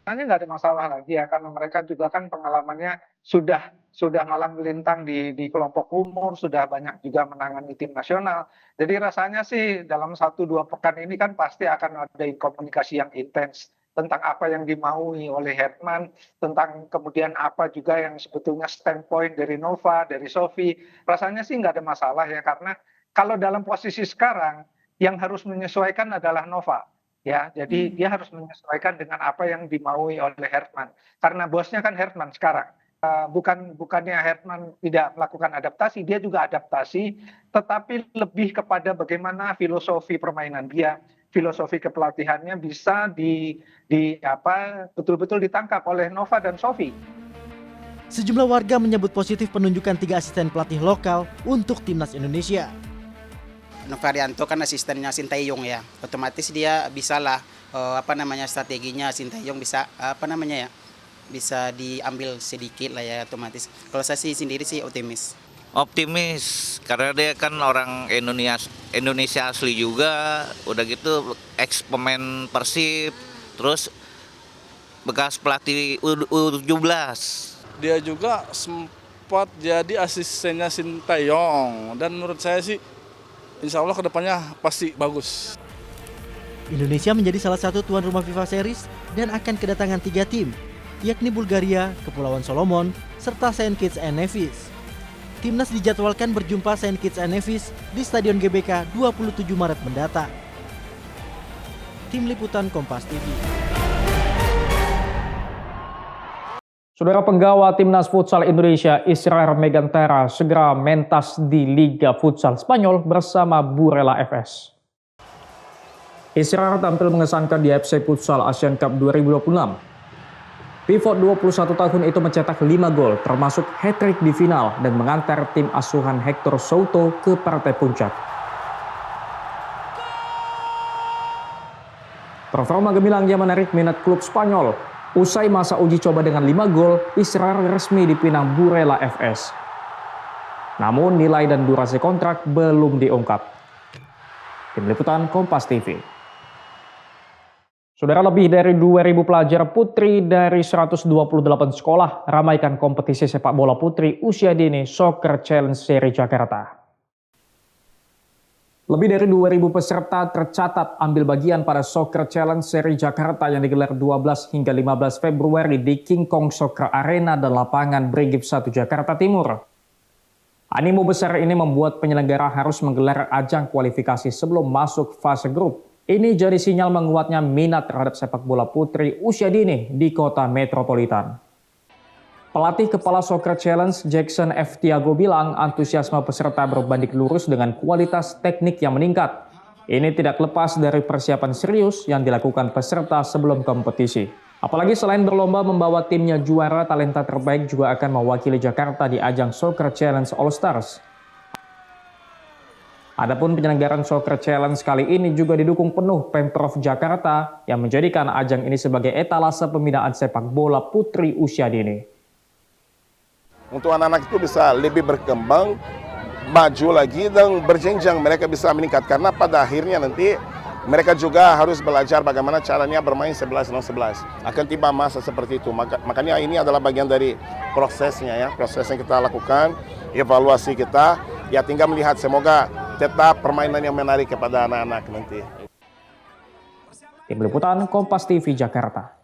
Nggak ada masalah lagi ya, karena mereka juga kan pengalamannya sudah malang melintang di kelompok umur, sudah banyak juga menangani tim nasional. Jadi rasanya sih dalam 1-2 pekan ini kan pasti akan ada komunikasi yang intens tentang apa yang dimaui oleh Hartman, tentang kemudian apa juga yang sebetulnya standpoint dari Nova, dari Sofi. Rasanya sih nggak ada masalah ya, karena kalau dalam posisi sekarang yang harus menyesuaikan adalah Nova. Ya, jadi dia harus menyesuaikan dengan apa yang dimaui oleh Hartman. Karena bosnya kan Hartman sekarang. Bukannya Hartman tidak melakukan adaptasi, dia juga adaptasi, tetapi lebih kepada bagaimana filosofi permainan dia, filosofi kepelatihannya bisa betul-betul ditangkap oleh Nova dan Sofi. Sejumlah warga menyebut positif penunjukan 3 asisten pelatih lokal untuk timnas Indonesia. Novarianto kan asistennya Sintayong ya, otomatis dia bisalah strateginya Sintayong bisa bisa diambil sedikit lah ya otomatis. Kalau saya sendiri sih optimis. Optimis karena dia kan orang Indonesia asli juga, udah gitu ex pemain Persib, terus bekas pelatih U17. Dia juga sempat jadi asistennya Sintayong dan menurut saya sih insya Allah kedepannya pasti bagus. Indonesia menjadi salah satu tuan rumah FIFA Series dan akan kedatangan 3 tim, yakni Bulgaria, Kepulauan Solomon, serta Saint Kitts and Nevis. Timnas dijadwalkan berjumpa Saint Kitts and Nevis di Stadion GBK 27 Maret mendatang. Tim Liputan Kompas TV. Saudara penggawa Timnas Futsal Indonesia Israel Megantera segera mentas di Liga Futsal Spanyol bersama Burela FS. Israel tampil mengesankan di AFC Futsal Asian Cup 2026. Pivot 21 tahun itu mencetak 5 gol termasuk hat-trick di final dan mengantar tim asuhan Hector Souto ke partai puncak. Performa gemilang yang menarik minat klub Spanyol. Usai masa uji coba dengan 5 gol, Israel resmi dipinang Burela FS. Namun nilai dan durasi kontrak belum diungkap. Tim Liputan Kompas TV. Saudara, lebih dari 2.000 pelajar putri dari 128 sekolah ramaikan kompetisi sepak bola putri usia dini Soccer Challenge Seri Jakarta. Lebih dari 2.000 peserta tercatat ambil bagian pada Soccer Challenge Seri Jakarta yang digelar 12 hingga 15 Februari di King Kong Soccer Arena dan lapangan Brigif 1 Jakarta Timur. Animo besar ini membuat penyelenggara harus menggelar ajang kualifikasi sebelum masuk fase grup. Ini jadi sinyal menguatnya minat terhadap sepak bola putri usia dini di kota metropolitan. Pelatih Kepala Soccer Challenge Jackson F. Tiago bilang antusiasme peserta berbanding lurus dengan kualitas teknik yang meningkat. Ini tidak lepas dari persiapan serius yang dilakukan peserta sebelum kompetisi. Apalagi selain berlomba membawa timnya juara, talenta terbaik juga akan mewakili Jakarta di ajang Soccer Challenge All Stars. Adapun penyelenggaraan Soccer Challenge kali ini juga didukung penuh Pemprov Jakarta yang menjadikan ajang ini sebagai etalase pembinaan sepak bola putri usia dini. Untuk anak-anak itu bisa lebih berkembang, maju lagi dan berjenjang mereka bisa meningkat. Karena pada akhirnya nanti mereka juga harus belajar bagaimana caranya bermain 11 lawan 11. Akan tiba masa seperti itu. Makanya ini adalah bagian dari prosesnya ya. Proses yang kita lakukan, evaluasi kita. Ya tinggal melihat semoga tetap permainan yang menarik kepada anak-anak nanti. Tim Liputan Kompas TV Jakarta.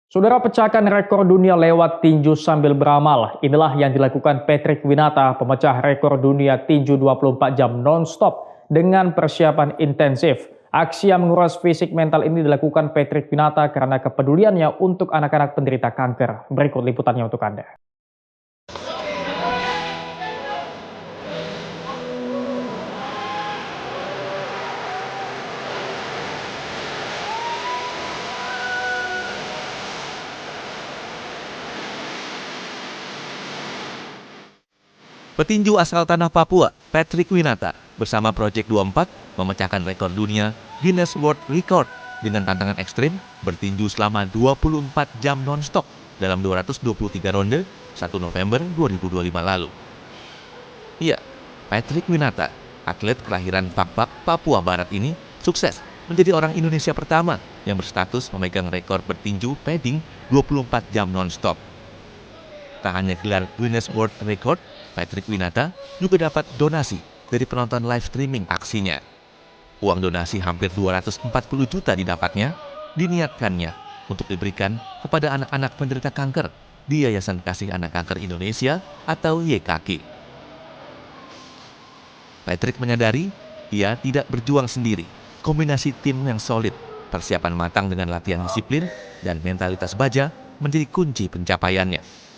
Saudara, pecahkan rekor dunia lewat tinju sambil beramal. Inilah yang dilakukan Patrick Winata, pemecah rekor dunia tinju 24 jam non-stop dengan persiapan intensif. Aksi yang menguras fisik mental ini dilakukan Patrick Winata karena kepeduliannya untuk anak-anak penderita kanker. Berikut liputannya untuk Anda. Petinju asal tanah Papua, Patrick Winata, bersama Project 24 memecahkan rekor dunia Guinness World Record dengan tantangan ekstrim bertinju selama 24 jam non-stop dalam 223 ronde 1 November 2025 lalu. Ya, Patrick Winata, atlet kelahiran Pakpak, Papua Barat ini sukses menjadi orang Indonesia pertama yang berstatus memegang rekor bertinju padding 24 jam non-stop. Tak hanya gelar Guinness World Record, Patrick Winata juga dapat donasi dari penonton live streaming aksinya. Uang donasi hampir 240 juta didapatnya, diniatkannya untuk diberikan kepada anak-anak penderita kanker di Yayasan Kasih Anak Kanker Indonesia atau YKK. Patrick menyadari ia tidak berjuang sendiri. Kombinasi tim yang solid, persiapan matang dengan latihan disiplin, dan mentalitas baja menjadi kunci pencapaiannya.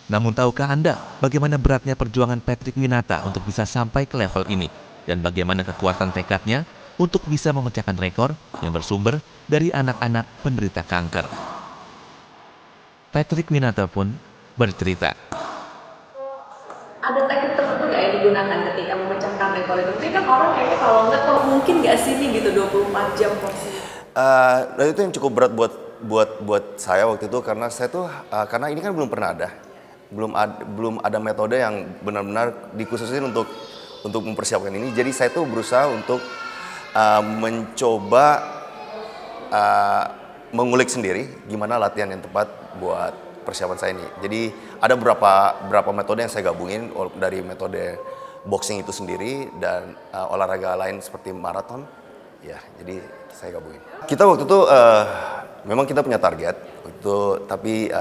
Namun tahukah Anda bagaimana beratnya perjuangan Patrick Winata untuk bisa sampai ke level ini? Dan bagaimana kekuatan tekadnya untuk bisa memecahkan rekor yang bersumber dari anak-anak penderita kanker? Patrick Winata pun bercerita. Ada teknik tertentu nggak yang digunakan ketika memecahkan rekor itu? Tapi kan orang kayaknya kalau nggak, kok mungkin nggak sih nih gitu 24 jam porsinya? Dan itu yang cukup berat buat saya waktu itu karena saya tuh karena ini kan belum pernah ada, belum ada metode yang benar-benar dikhususin untuk mempersiapkan ini. Jadi saya tuh berusaha untuk mencoba mengulik sendiri gimana latihan yang tepat buat persiapan saya ini. Jadi ada beberapa metode yang saya gabungin dari metode boxing itu sendiri dan olahraga lain seperti maraton. Ya, jadi saya gabungin. Kita waktu itu memang kita punya target itu, tapi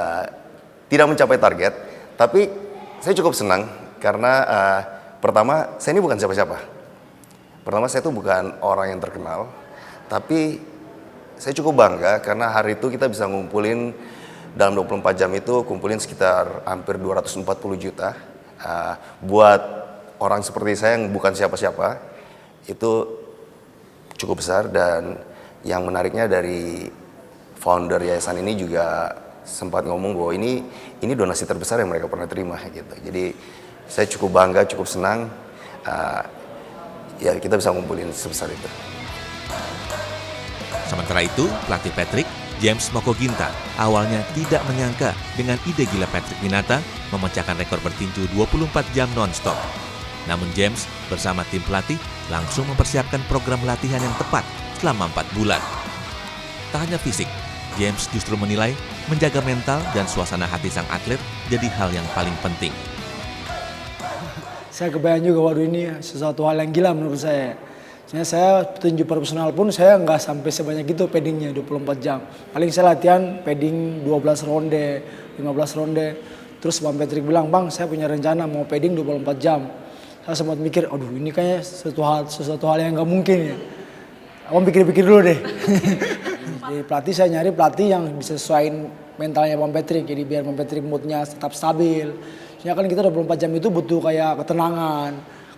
tidak mencapai target. Tapi saya cukup senang karena pertama saya ini bukan siapa-siapa. Pertama saya itu bukan orang yang terkenal, tapi saya cukup bangga karena hari itu kita bisa ngumpulin dalam 24 jam itu kumpulin sekitar hampir 240 juta. Buat orang seperti saya yang bukan siapa-siapa itu cukup besar, dan yang menariknya dari founder yayasan ini juga sempat ngomong bahwa ini donasi terbesar yang mereka pernah terima gitu. Jadi saya cukup bangga, cukup senang ya kita bisa ngumpulin sebesar itu. Sementara itu, pelatih Patrick, James Mokoginta, awalnya tidak menyangka dengan ide gila Patrick Winata memecahkan rekor bertinju 24 jam non-stop. Namun James bersama tim pelatih langsung mempersiapkan program latihan yang tepat selama 4 bulan. Tak hanya fisik, James justru menilai menjaga mental dan suasana hati sang atlet jadi hal yang paling penting. Saya kebayang juga, waduh ini sesuatu hal yang gila menurut saya. Saya petinju profesional pun saya nggak sampai sebanyak itu paddingnya 24 jam. Paling saya latihan padding 12 ronde, 15 ronde. Terus Bang Patrick bilang, "Bang, saya punya rencana mau padding 24 jam." Saya sempat mikir, aduh ini kayaknya sesuatu hal yang nggak mungkin ya. Abang pikir-pikir dulu deh. Jadi pelatih saya nyari pelatih yang bisa sesuaiin mentalnya Bang Patrick. Jadi biar Bang Patrick moodnya tetap stabil. Soalnya kan kita 24 jam itu butuh kayak ketenangan.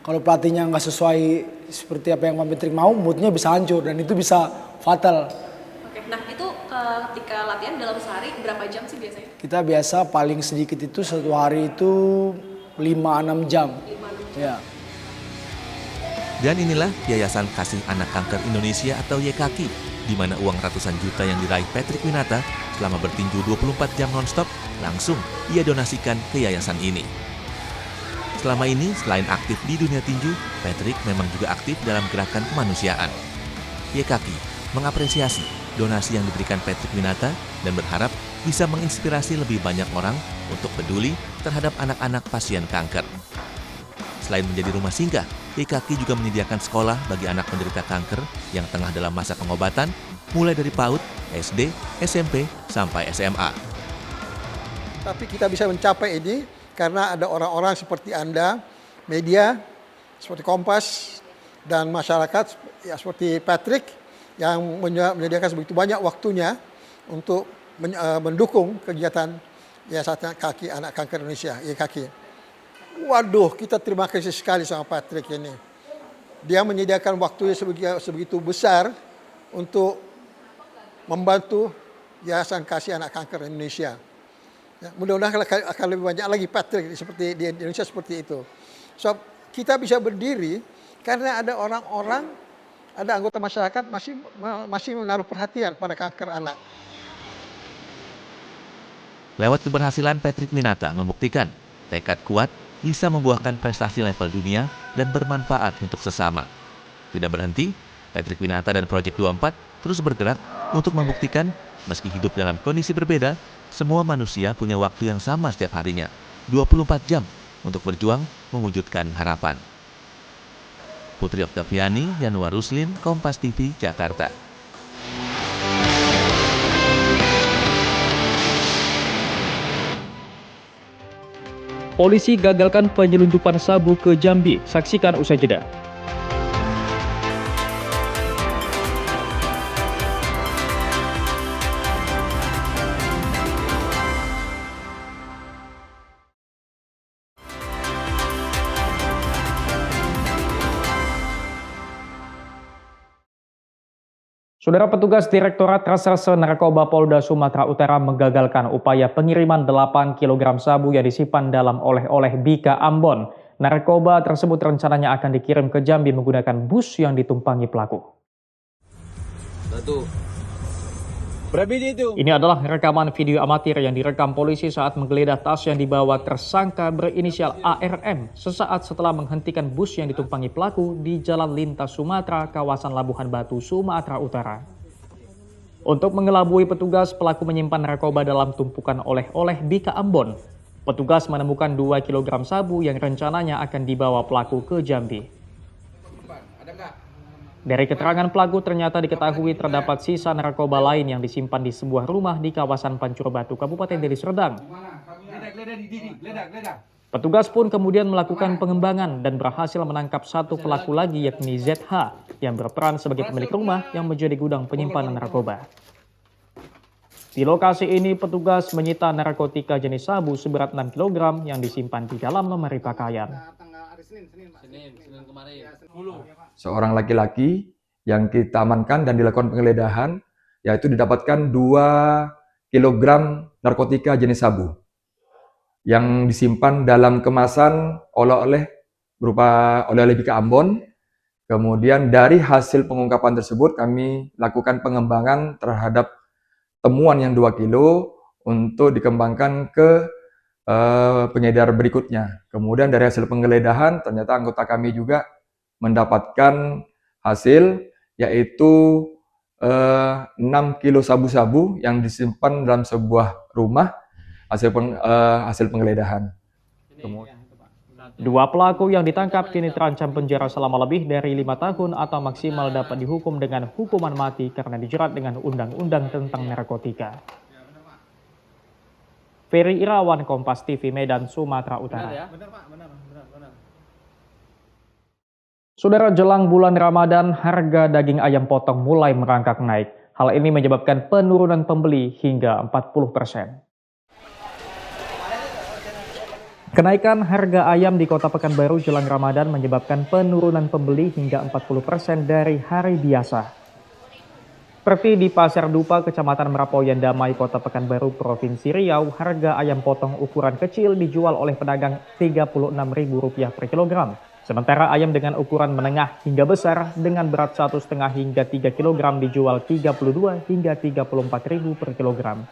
Kalau pelatihnya nggak sesuai seperti apa yang Bang Patrick mau, moodnya bisa hancur dan itu bisa fatal. Oke, nah itu ketika latihan dalam sehari berapa jam sih biasanya? Kita biasa paling sedikit itu satu hari itu 5-6 jam. 5-6 jam. Ya. Dan inilah Yayasan Kasih Anak Kanker Indonesia atau YKK, di mana uang ratusan juta yang diraih Patrick Winata selama bertinju 24 jam non-stop langsung ia donasikan ke yayasan ini. Selama ini, selain aktif di dunia tinju, Patrick memang juga aktif dalam gerakan kemanusiaan. YKK mengapresiasi donasi yang diberikan Patrick Winata dan berharap bisa menginspirasi lebih banyak orang untuk peduli terhadap anak-anak pasien kanker. Selain menjadi rumah singgah, YKK juga menyediakan sekolah bagi anak penderita kanker yang tengah dalam masa pengobatan, mulai dari PAUD, SD, SMP, sampai SMA. Tapi kita bisa mencapai ini karena ada orang-orang seperti Anda, media, seperti Kompas, dan masyarakat ya seperti Patrick yang menyediakan begitu banyak waktunya untuk mendukung kegiatan Yayasan Kaki Anak Kanker Indonesia, YKK. Waduh, kita terima kasih sekali sama Patrick ini. Dia menyediakan waktunya sebegitu besar untuk membantu Yayasan Kasih Anak Kanker Indonesia. Ya, mudah-mudahan akan lebih banyak lagi Patrick seperti di Indonesia seperti itu. So kita bisa berdiri karena ada orang-orang, ada anggota masyarakat masih menaruh perhatian pada kanker anak. Lewat keberhasilan, Patrick Winata membuktikan tekad kuat bisa membuahkan prestasi level dunia dan bermanfaat untuk sesama. Tidak berhenti, Patrick Winata dan Project 24 terus bergerak untuk membuktikan meski hidup dalam kondisi berbeda, semua manusia punya waktu yang sama setiap harinya, 24 jam, untuk berjuang mewujudkan harapan. Putri Oktaviani, Yanuar Ruslin, Kompas TV, Jakarta. Polisi gagalkan penyelundupan sabu ke Jambi. Saksikan usai jeda. Saudara, petugas Direktorat Reserse Narkoba Polda Sumatera Utara menggagalkan upaya pengiriman 8 kg sabu yang disimpan dalam oleh-oleh Bika Ambon. Narkoba tersebut rencananya akan dikirim ke Jambi menggunakan bus yang ditumpangi pelaku. Ini adalah rekaman video amatir yang direkam polisi saat menggeledah tas yang dibawa tersangka berinisial ARM sesaat setelah menghentikan bus yang ditumpangi pelaku di Jalan Lintas Sumatera, kawasan Labuhan Batu, Sumatera Utara. Untuk mengelabui petugas, pelaku menyimpan narkoba dalam tumpukan oleh-oleh Bika Ambon. Petugas menemukan 2 kg sabu yang rencananya akan dibawa pelaku ke Jambi. Dari keterangan pelaku ternyata diketahui terdapat sisa narkoba lain yang disimpan di sebuah rumah di kawasan Pancur Batu, Kabupaten Deli Serdang. Petugas pun kemudian melakukan pengembangan dan berhasil menangkap satu pelaku lagi yakni ZH yang berperan sebagai pemilik rumah yang menjadi gudang penyimpanan narkoba. Di lokasi ini petugas menyita narkotika jenis sabu seberat 6 kg yang disimpan di dalam lemari pakaian. Seorang laki-laki yang kita amankan dan dilakukan penggeledahan, yaitu didapatkan 2 kg narkotika jenis sabu yang disimpan dalam kemasan oleh-oleh berupa oleh-oleh Bika Ambon. Kemudian dari hasil pengungkapan tersebut kami lakukan pengembangan terhadap temuan yang 2 kilo untuk dikembangkan ke pengedar berikutnya. Kemudian dari hasil penggeledahan ternyata anggota kami juga mendapatkan hasil yaitu 6 kilo sabu-sabu yang disimpan dalam sebuah rumah hasil penggeledahan. Dua pelaku yang ditangkap kini terancam penjara selama lebih dari 5 tahun atau maksimal dapat dihukum dengan hukuman mati karena dijerat dengan undang-undang tentang narkotika. Ferry Irawan, Kompas TV, Medan, Sumatera Utara. Saudara, jelang bulan Ramadan, harga daging ayam potong mulai merangkak naik. Hal ini menyebabkan penurunan pembeli hingga 40%. Kenaikan harga ayam di Kota Pekanbaru jelang Ramadan menyebabkan penurunan pembeli hingga 40% dari hari biasa. Seperti di Pasar Dupa, Kecamatan Merapoyan Damai, Kota Pekanbaru, Provinsi Riau, harga ayam potong ukuran kecil dijual oleh pedagang Rp36.000 per kilogram. Sementara ayam dengan ukuran menengah hingga besar dengan berat 1,5 hingga 3 kg dijual Rp32 hingga Rp34.000 per kilogram.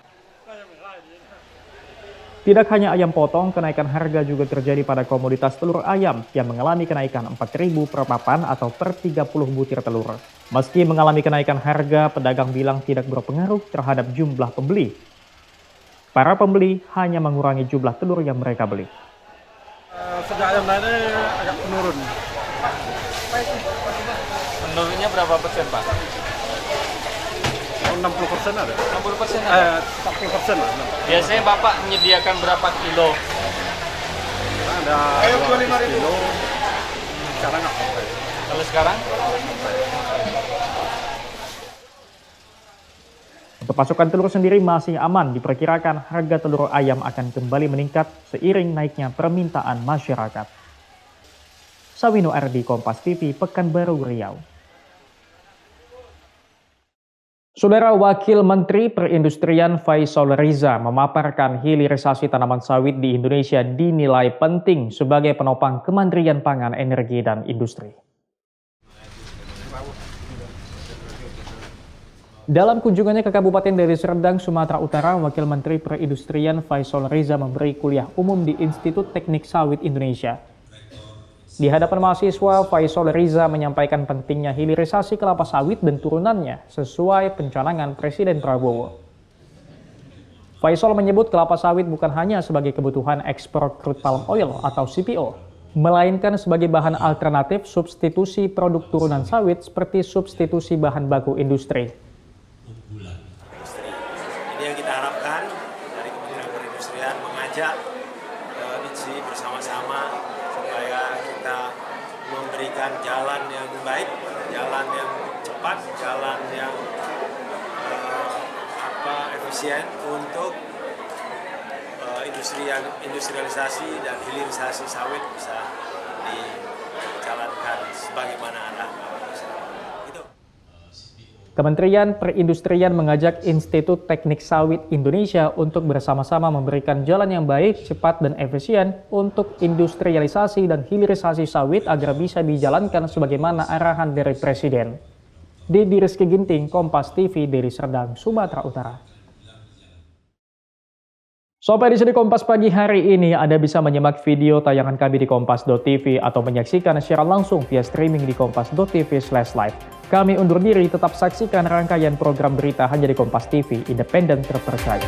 Tidak hanya ayam potong, kenaikan harga juga terjadi pada komoditas telur ayam yang mengalami kenaikan Rp4.000 per papan atau per 30 butir telur. Meski mengalami kenaikan harga, pedagang bilang tidak berpengaruh terhadap jumlah pembeli. Para pembeli hanya mengurangi jumlah telur yang mereka beli. Sejak ayam naik ini agak menurun. Menurunnya berapa persen, Pak? 60% ada. 60% ada? 40% lah. Biasanya Bapak menyediakan berapa kilo? Ada 200 kilo. Sekarang nggak sampai. Kalau sekarang? Untuk pasokan telur sendiri masih aman, diperkirakan harga telur ayam akan kembali meningkat seiring naiknya permintaan masyarakat. Sawino Ardi, Kompas TV, Pekanbaru, Riau. Saudara Wakil Menteri Perindustrian Faisal Riza memaparkan hilirisasi tanaman sawit di Indonesia dinilai penting sebagai penopang kemandirian pangan, energi, dan industri. Dalam kunjungannya ke Kabupaten Deli Serdang, Sumatera Utara, Wakil Menteri Perindustrian Faisal Riza memberi kuliah umum di Institut Teknik Sawit Indonesia. Di hadapan mahasiswa, Faisal Riza menyampaikan pentingnya hilirisasi kelapa sawit dan turunannya sesuai pencanangan Presiden Prabowo. Faisal menyebut kelapa sawit bukan hanya sebagai kebutuhan ekspor crude palm oil atau CPO, melainkan sebagai bahan alternatif substitusi produk turunan sawit seperti substitusi bahan baku industri. Ini yang kita harapkan dari Kementerian Perindustrian mengajak ITSI bersama-sama supaya kita memberikan jalan yang baik, jalan yang cepat, jalan yang efisien untuk industrialisasi dan hilirisasi sawit bisa dijalankan sebagaimana arah. Kementerian Perindustrian mengajak Institut Teknik Sawit Indonesia untuk bersama-sama memberikan jalan yang baik, cepat, dan efisien untuk industrialisasi dan hilirisasi sawit agar bisa dijalankan sebagaimana arahan dari Presiden. Dedi Rizky Ginting, Kompas TV, Deli Serdang, Sumatera Utara. Sampai di sini Kompas pagi hari ini. Anda bisa menyimak video tayangan kami di kompas.tv atau menyaksikan secara langsung via streaming di kompas.tv/live. Kami undur diri, tetap saksikan rangkaian program berita hanya di Kompas TV, independen terpercaya.